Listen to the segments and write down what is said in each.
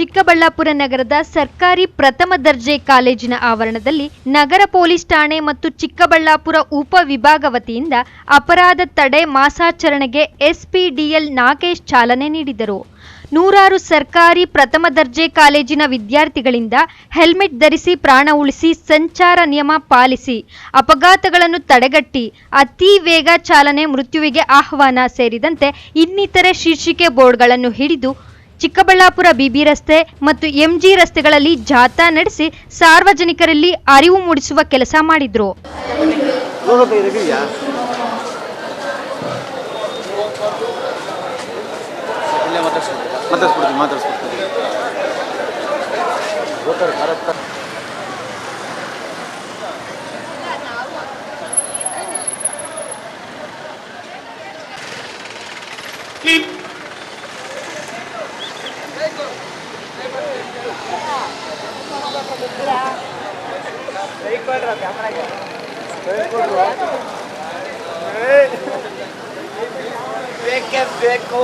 ಚಿಕ್ಕಬಳ್ಳಾಪುರ ನಗರದ ಸರ್ಕಾರಿ ಪ್ರಥಮ ದರ್ಜೆ ಕಾಲೇಜಿನ ಆವರಣದಲ್ಲಿ ನಗರ ಪೊಲೀಸ್ ಠಾಣೆ ಮತ್ತು ಚಿಕ್ಕಬಳ್ಳಾಪುರ ಉಪ ವಿಭಾಗ ವತಿಯಿಂದ ಅಪರಾಧ ತಡೆ ಮಾಸಾಚರಣೆಗೆ ಎಸ್ಪಿಡಿಎಲ್ ನಾಗೇಶ್ ಚಾಲನೆ ನೀಡಿದರು. ನೂರಾರು ಸರ್ಕಾರಿ ಪ್ರಥಮ ದರ್ಜೆ ಕಾಲೇಜಿನ ವಿದ್ಯಾರ್ಥಿಗಳಿಂದ ಹೆಲ್ಮೆಟ್ ಧರಿಸಿ ಪ್ರಾಣ ಉಳಿಸಿ, ಸಂಚಾರ ನಿಯಮ ಪಾಲಿಸಿ, ಅಪಘಾತಗಳನ್ನು ತಡೆಗಟ್ಟಿ, ಅತಿ ವೇಗ ಚಾಲನೆ ಮೃತ್ಯುವಿಗೆ ಆಹ್ವಾನ ಸೇರಿದಂತೆ ಇನ್ನಿತರೆ ಶೀರ್ಷಿಕೆ ಬೋರ್ಡ್ಗಳನ್ನು ಹಿಡಿದು ಚಿಕ್ಕಬಳ್ಳಾಪುರ ಬಿಬಿ ರಸ್ತೆ ಮತ್ತು ಎಂಜಿ ರಸ್ತೆಗಳಲ್ಲಿ ಜಾಥಾ ನಡೆಸಿ ಸಾರ್ವಜನಿಕರಲ್ಲಿ ಅರಿವು ಮೂಡಿಸುವ ಕೆಲಸ ಮಾಡಿದ್ರು. ಬೇಕು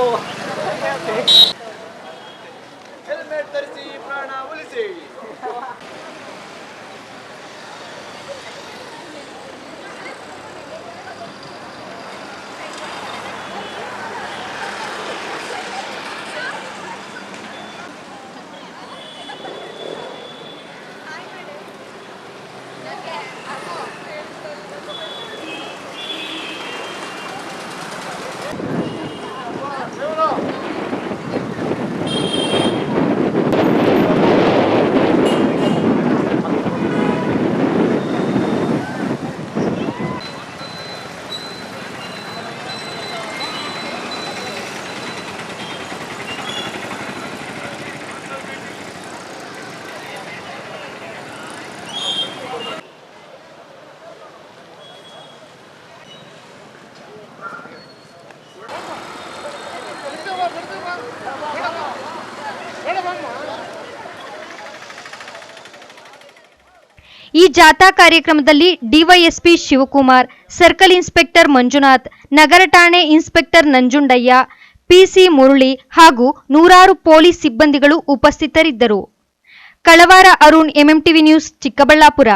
ಹೆಲ್ಮೆಟ್ ಧರಿಸಿ ಪ್ರಾಣ ಉಳಿಸಿ. ಈ ಜಾಥಾ ಕಾರ್ಯಕ್ರಮದಲ್ಲಿ DYSP Shivakumar, circle inspector Manjunath, ನಗರ ಠಾಣೆ ಇನ್ಸ್ಪೆಕ್ಟರ್ ನಂಜುಂಡಯ್ಯ, ಪಿಸಿ ಮುರಳಿ ಹಾಗೂ ನೂರಾರು ಪೊಲೀಸ್ ಸಿಬ್ಬಂದಿಗಳು ಉಪಸ್ಥಿತರಿದ್ದರು. ಕಳವಾರ ಅರುಣ್, ಎಂಎಂಟಿವಿ ನ್ಯೂಸ್, ಚಿಕ್ಕಬಳ್ಳಾಪುರ.